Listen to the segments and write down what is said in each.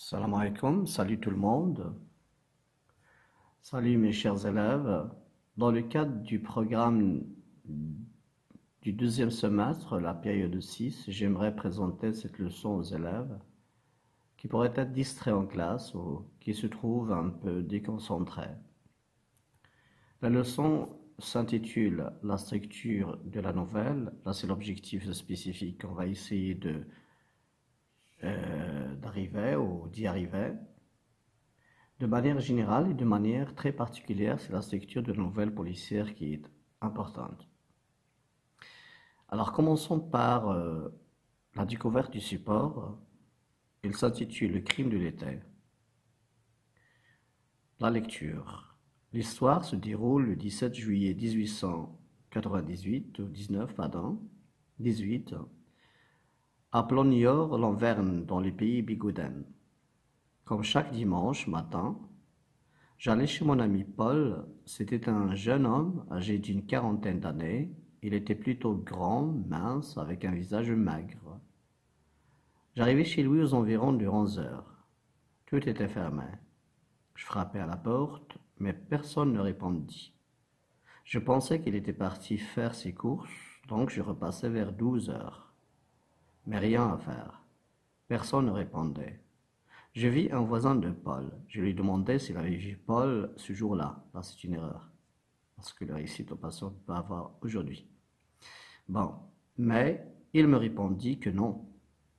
Salam alaikum, salut tout le monde, salut mes chers élèves. Dans le cadre du programme du deuxième semestre, la période 6, j'aimerais présenter cette leçon aux élèves qui pourraient être distraits en classe ou qui se trouvent un peu déconcentrés. La leçon s'intitule La structure de la nouvelle. Là, c'est l'objectif spécifique qu'on va essayer d'arriver ou d'y arriver. De manière générale et de manière très particulière, c'est la structure de la nouvelle policière qui est importante. Alors commençons par la découverte du support. Il s'intitule Le crime de l'été. La lecture. L'histoire se déroule le 17 juillet 1898, ou 19, pardon, 18, à Plonior-Lanverne, dans le pays Bigouden. Comme chaque dimanche matin, j'allais chez mon ami Paul. C'était un jeune homme âgé d'une quarantaine d'années. Il était plutôt grand, mince, avec un visage maigre. J'arrivais chez lui aux environs de 11 heures. Tout était fermé. Je frappais à la porte, mais personne ne répondit. Je pensais qu'il était parti faire ses courses, donc je repassais vers 12 heures. Mais rien à faire. Personne ne répondait. Je vis un voisin de Paul. Je lui demandai s'il avait vu Paul ce jour-là. Là, c'est une erreur. Parce que le récit au passant peut avoir aujourd'hui. Bon, mais il me répondit que non.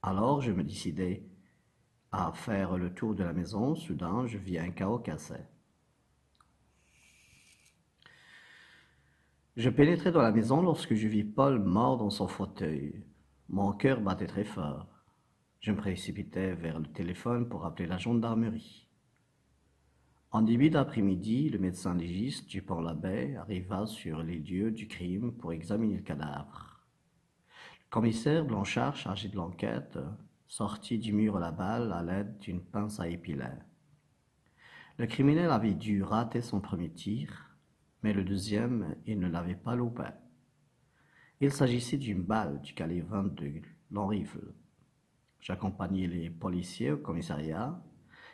Alors je me décidai à faire le tour de la maison. Soudain, je vis un carreau cassé. Je pénétrai dans la maison lorsque je vis Paul mort dans son fauteuil. Mon cœur battait très fort. Je me précipitai vers le téléphone pour appeler la gendarmerie. En début d'après-midi, le médecin légiste du Pont-l'Abbé arriva sur les lieux du crime pour examiner le cadavre. Le commissaire Blanchard, chargé de l'enquête, sortit du mur la balle à l'aide d'une pince à épiler. Le criminel avait dû rater son premier tir, mais le deuxième, il ne l'avait pas loupé. Il s'agissait d'une balle du calibre 22, long rifle. J'accompagnai les policiers au commissariat.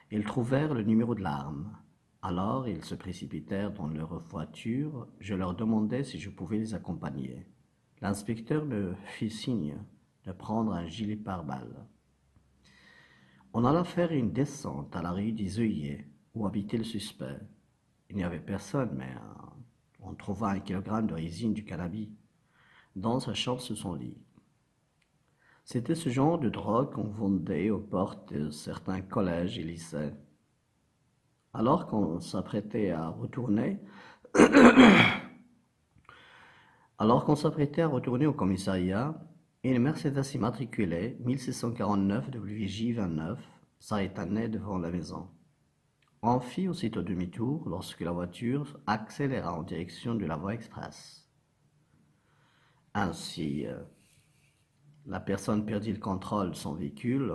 Ils trouvèrent le numéro de l'arme. Alors ils se précipitèrent dans leur voiture. Je leur demandai si je pouvais les accompagner. L'inspecteur me fit signe de prendre un gilet pare-balles. On alla faire une descente à la rue des œillets où habitait le suspect. Il n'y avait personne, mais on trouva 1 kilogramme de résine du cannabis dans sa chambre sous son lit. C'était ce genre de drogue qu'on vendait aux portes de certains collèges et lycées. Alors qu'on s'apprêtait à retourner, au commissariat, une Mercedes immatriculée 1649 WJ29 s'arrêta net devant la maison. On fit aussitôt demi-tour lorsque la voiture accéléra en direction de la voie express. Ainsi, la personne perdit le contrôle de son véhicule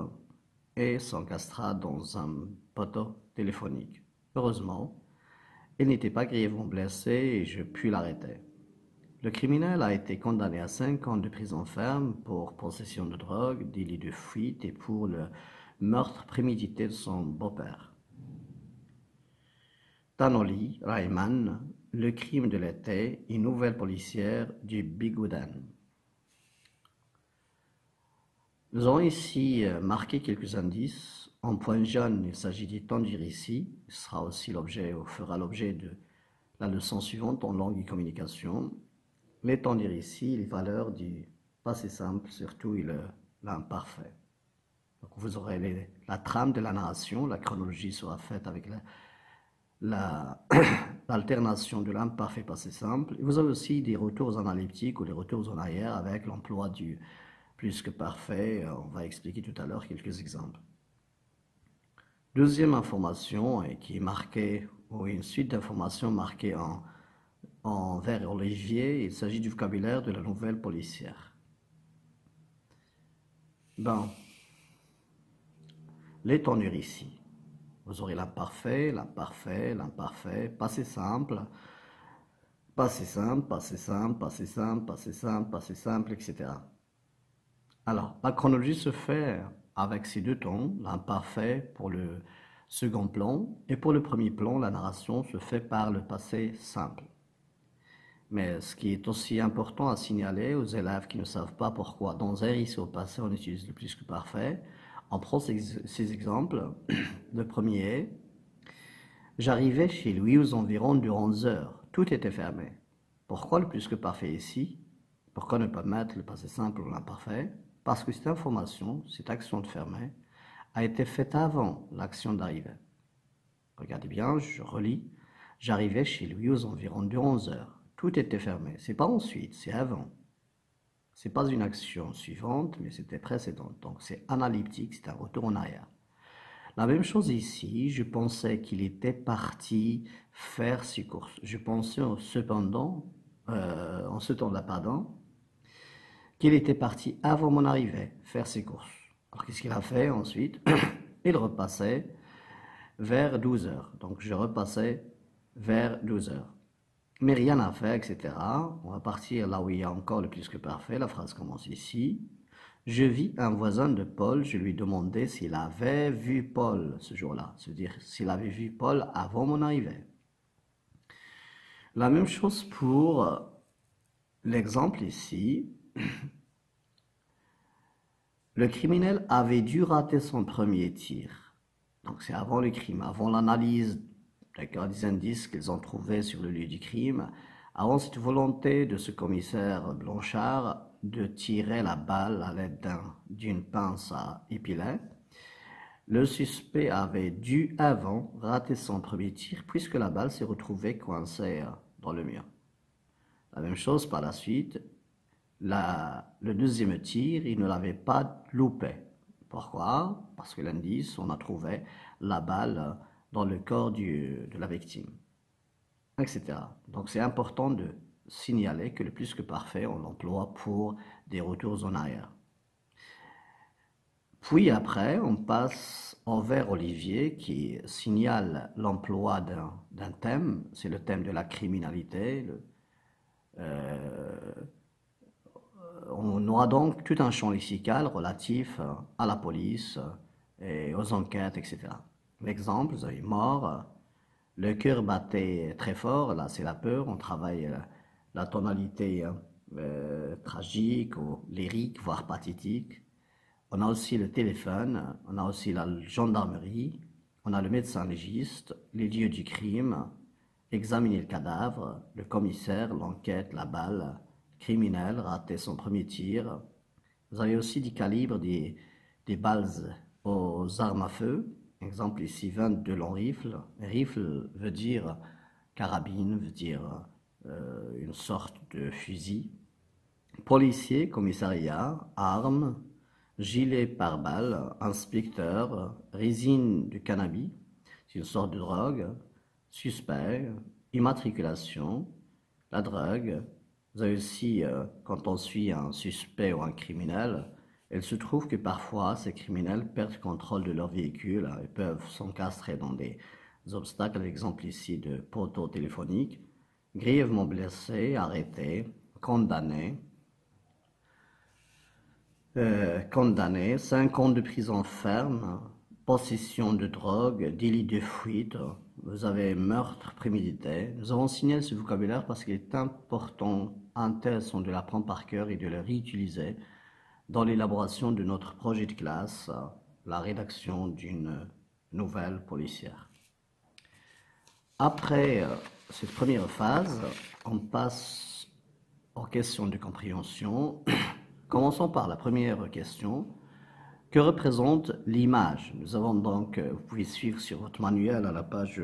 et s'encastra dans un poteau téléphonique. Heureusement, il n'était pas grièvement blessé et je pus l'arrêter. Le criminel a été condamné à 5 ans de prison ferme pour possession de drogue, délit de fuite et pour le meurtre prémédité de son beau-père. Tanoli Rayman, Le crime de l'été, une nouvelle policière du Bigouden. Nous avons ici marqué quelques indices. En point jaune, il s'agit du temps du récit. Ce sera aussi l'objet, ou fera l'objet de la leçon suivante en langue et communication. Les temps du récit, les valeurs du passé simple, surtout l'imparfait. Donc vous aurez la trame de la narration, la chronologie sera faite avec l'alternation de l'imparfait passé simple. Et vous avez aussi des retours analytiques ou des retours en arrière avec l'emploi du plus que parfait. On va expliquer tout à l'heure quelques exemples. Deuxième information qui est marquée, ou une suite d'informations marquées en vert olivier, il s'agit du vocabulaire de la nouvelle policière. Bon, les tournures ici. Vous aurez l'imparfait, l'imparfait, l'imparfait, passé simple, passé simple, passé simple, passé simple, passé simple, passé simple, etc. Alors, la chronologie se fait avec ces deux temps, l'imparfait pour le second plan, et pour le premier plan, la narration se fait par le passé simple. Mais ce qui est aussi important à signaler aux élèves qui ne savent pas pourquoi dans un récit au passé on utilise le plus que parfait, on prend ces exemples. Le premier est: j'arrivais chez lui aux environs de 11 heures. Tout était fermé. Pourquoi le plus que parfait ici? Pourquoi ne pas mettre le passé simple ou l'imparfait? Parce que cette information, cette action de fermer, a été faite avant l'action d'arriver. Regardez bien, je relis. J'arrivais chez lui aux environs de 11 heures. Tout était fermé. C'est pas ensuite, c'est avant. C'est pas une action suivante, mais c'était précédente. Donc c'est analytique, c'est un retour en arrière. La même chose ici, je pensais qu'il était parti faire ses courses. Je pensais cependant, en ce temps-là, pardon, qu'il était parti avant mon arrivée faire ses courses. Alors qu'est-ce qu'il a fait ensuite? Il repassait vers 12 heures. Donc je repassais vers 12 heures. Mais rien à faire, etc. On va partir là où il y a encore le plus que parfait. La phrase commence ici. Je vis un voisin de Paul, je lui demandais s'il avait vu Paul ce jour-là, c'est-à-dire s'il avait vu Paul avant mon arrivée. La même chose pour l'exemple ici. Le criminel avait dû rater son premier tir. Donc c'est avant le crime, avant l'analyse des indices qu'ils ont trouvés sur le lieu du crime, avant cette volonté de ce commissaire Blanchard de tirer la balle à l'aide d'une pince à épiler. Le suspect avait dû avant rater son premier tir puisque la balle s'est retrouvée coincée dans le mur. La même chose par la suite, le deuxième tir, il ne l'avait pas loupé. Pourquoi? Parce que l'indice, on a trouvé la balle dans le corps de la victime, etc. Donc c'est important de signaler que le plus que parfait, on l'emploie pour des retours en arrière. Puis après, on passe au vers Olivier qui signale l'emploi d'un thème, c'est le thème de la criminalité. On aura donc tout un champ lexical relatif à la police et aux enquêtes, etc. L'exemple, vous avez mort, le cœur battait très fort, là c'est la peur, on travaille la tonalité tragique ou lyrique, voire pathétique. On a aussi le téléphone, on a aussi la gendarmerie, on a le médecin légiste, les lieux du crime, examiner le cadavre, le commissaire, l'enquête, la balle, criminel, rater son premier tir. Vous avez aussi du calibre des balles aux armes à feu. Exemple ici, 22 longs rifles. Rifle veut dire carabine, veut dire une sorte de fusil. Policier, commissariat, armes, gilet pare-balles, inspecteur, résine du cannabis, c'est une sorte de drogue, suspect, immatriculation, la drogue. Vous avez aussi, quand on suit un suspect ou un criminel, il se trouve que parfois ces criminels perdent contrôle de leur véhicule et peuvent s'encastrer dans des obstacles, l'exemple ici de poteaux téléphoniques, grièvement blessés, arrêtés, condamnés. 5 ans de prison ferme, possession de drogue, délit de fuite, vous avez meurtre prémédité. Nous avons signalé ce vocabulaire parce qu'il est important, intéressant de l'apprendre par cœur et de le réutiliser dans l'élaboration de notre projet de classe, la rédaction d'une nouvelle policière. Après cette première phase, on passe aux questions de compréhension. Commençons par la première question. Que représente l'image? Nous avons donc, vous pouvez suivre sur votre manuel à la page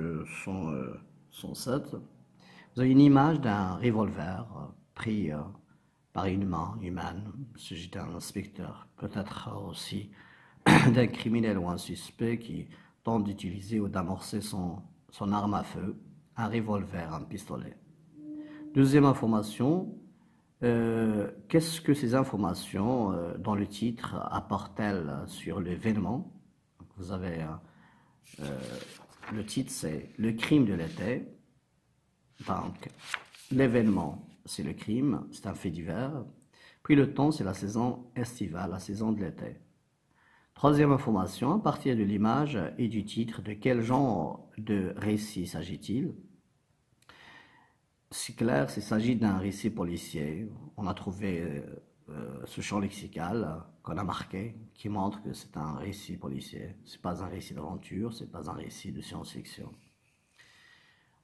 107. Vous avez une image d'un revolver pris par une main humaine. Il s'agit d'un inspecteur, peut-être aussi d'un criminel ou un suspect qui tente d'utiliser ou d'amorcer son arme à feu, un revolver, un pistolet. Deuxième information. Qu'est-ce que ces informations dans le titre apportent-elles sur l'événement? Vous avez le titre, c'est le crime de l'été. Donc, l'événement, c'est le crime, c'est un fait divers. Puis le temps, c'est la saison estivale, la saison de l'été. Troisième information, à partir de l'image et du titre, de quel genre de récit s'agit-il? C'est clair, s'il s'agit d'un récit policier. On a trouvé ce champ lexical qu'on a marqué qui montre que c'est un récit policier. C'est pas un récit d'aventure, c'est pas un récit de science-fiction.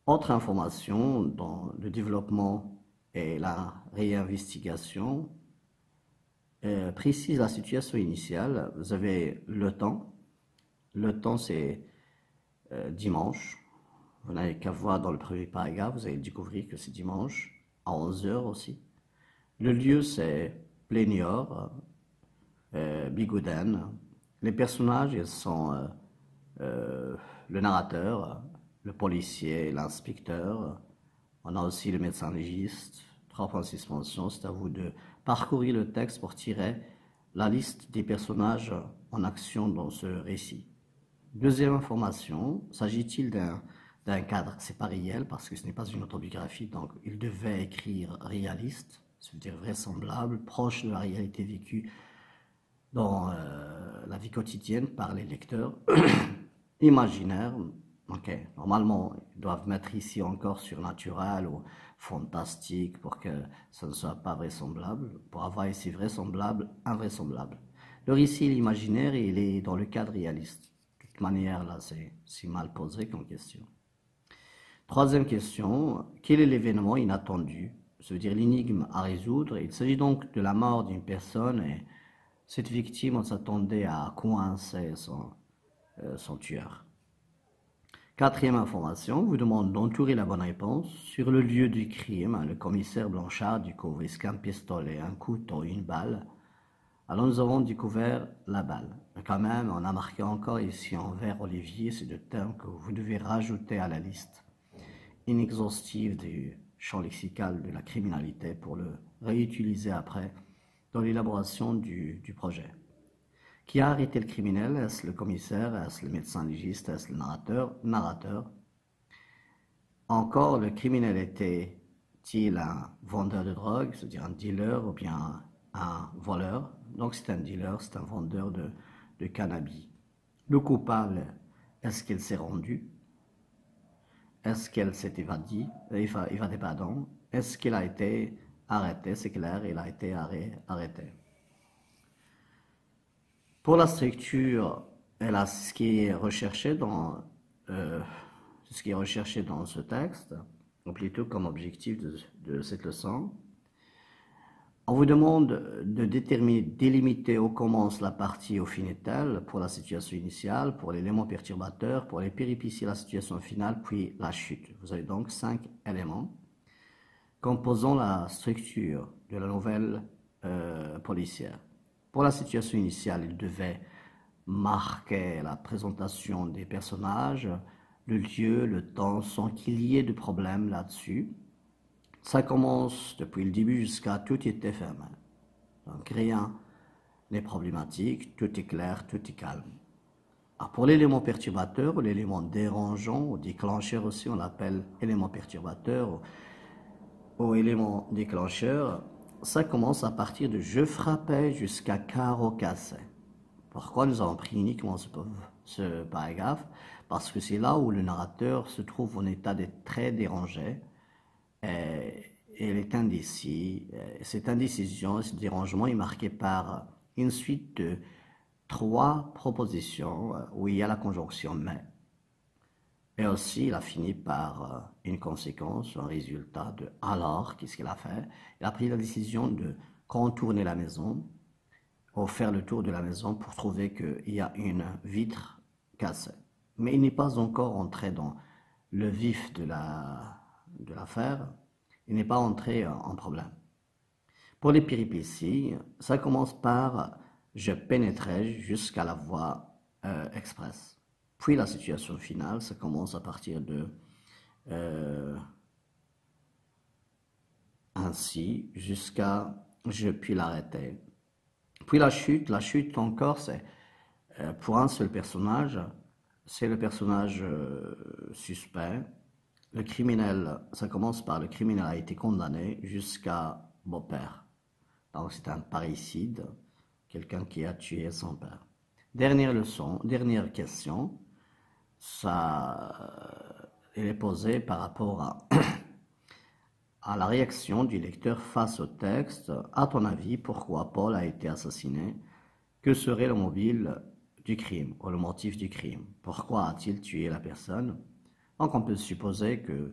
Autre information dans le développement et la réinvestigation précise la situation initiale. Vous avez le temps. Le temps, c'est dimanche. Vous n'avez qu'à voir dans le premier paragraphe, vous allez découvrir que c'est dimanche, à 11 heures aussi. Le lieu, c'est Plénior, Bigouden. Les personnages, ils sont le narrateur, le policier, l'inspecteur. On a aussi le médecin légiste. 3 points de suspension. C'est à vous de parcourir le texte pour tirer la liste des personnages en action dans ce récit. Deuxième information, s'agit-il d'un cadre? C'est pas réel parce que ce n'est pas une autobiographie, donc il devait écrire réaliste, c'est-à-dire vraisemblable, proche de la réalité vécue dans la vie quotidienne par les lecteurs. Imaginaire, ok, normalement ils doivent mettre ici encore surnaturel ou fantastique pour que ça ne soit pas vraisemblable, pour avoir ici vraisemblable, invraisemblable. Le récit, l'imaginaire, il est dans le cadre réaliste. De toute manière, là, c'est mal posé comme question. Troisième question, quel est l'événement inattendu? Ça veut dire l'énigme à résoudre. Il s'agit donc de la mort d'une personne et cette victime, on s'attendait à coincer son tueur. Quatrième information, vous demande d'entourer la bonne réponse. Sur le lieu du crime, le commissaire Blanchard découvre un pistolet, un couteau, une balle. Alors nous avons découvert la balle. Mais quand même, on a marqué encore ici en vert olivier, c'est le terme que vous devez rajouter à la liste inexhaustive du champ lexical de la criminalité pour le réutiliser après dans l'élaboration du projet. Qui a arrêté le criminel? Est-ce le commissaire? Est-ce le médecin légiste? Est-ce le narrateur? Encore, le criminel était-il un vendeur de drogue, c'est-à-dire un dealer ou bien un voleur? Donc c'est un dealer, c'est un vendeur de cannabis. Le coupable, est-ce qu'il s'est rendu? Est-ce qu'elle s'est évadée? Pardon. Est-ce qu'il a été arrêté? C'est clair, il a été arrêté. Pour la structure, ce qui est recherché dans ce texte, ou plutôt comme objectif de cette leçon. On vous demande de délimiter où commence la partie au finitel pour la situation initiale, pour l'élément perturbateur, pour les péripéties, la situation finale, puis la chute. Vous avez donc 5 éléments composant la structure de la nouvelle policière. Pour la situation initiale, il devait marquer la présentation des personnages, le lieu, le temps, sans qu'il y ait de problème là-dessus. Ça commence depuis le début jusqu'à tout est fermé. Donc rien n'est problématique, tout est clair, tout est calme. Alors pour l'élément perturbateur ou l'élément dérangeant ou déclencheur aussi, on l'appelle élément perturbateur ou élément déclencheur, ça commence à partir de je frappais jusqu'à carreau cassé. Pourquoi nous avons pris uniquement ce paragraphe? Parce que c'est là où le narrateur se trouve en état d'être très dérangé. Elle est indécis. Cette indécision, ce dérangement est marqué par une suite de 3 propositions où il y a la conjonction mais. Et aussi, il a fini par une conséquence, un résultat de alors, qu'est-ce qu'il a fait? Il a pris la décision de contourner la maison, ou faire le tour de la maison pour trouver qu'il y a une vitre cassée. Mais il n'est pas encore entré dans le vif de l'affaire. Il n'est pas entré en problème. Pour les péripéties, ça commence par je pénétrais jusqu'à la voie express. Puis la situation finale, ça commence à partir de ainsi jusqu'à je puis l'arrêter. Puis la chute encore, c'est pour un seul personnage, c'est le personnage suspect. Le criminel, ça commence par le criminel a été condamné jusqu'à beau-père. Donc c'est un parricide, quelqu'un qui a tué son père. Dernière leçon, dernière question, elle est posée par rapport à la réaction du lecteur face au texte. À ton avis, pourquoi Paul a été assassiné? Que serait le mobile du crime ou le motif du crime? Pourquoi a-t-il tué la personne? Donc on peut supposer que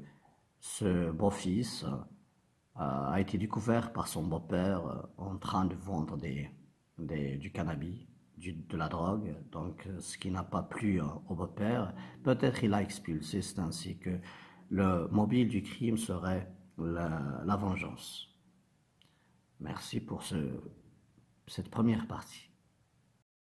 ce beau-fils a été découvert par son beau-père en train de vendre du cannabis, de la drogue, donc ce qui n'a pas plu au beau-père. Peut-être il a expulsé, c'est ainsi que le mobile du crime serait la vengeance. Merci pour cette première partie.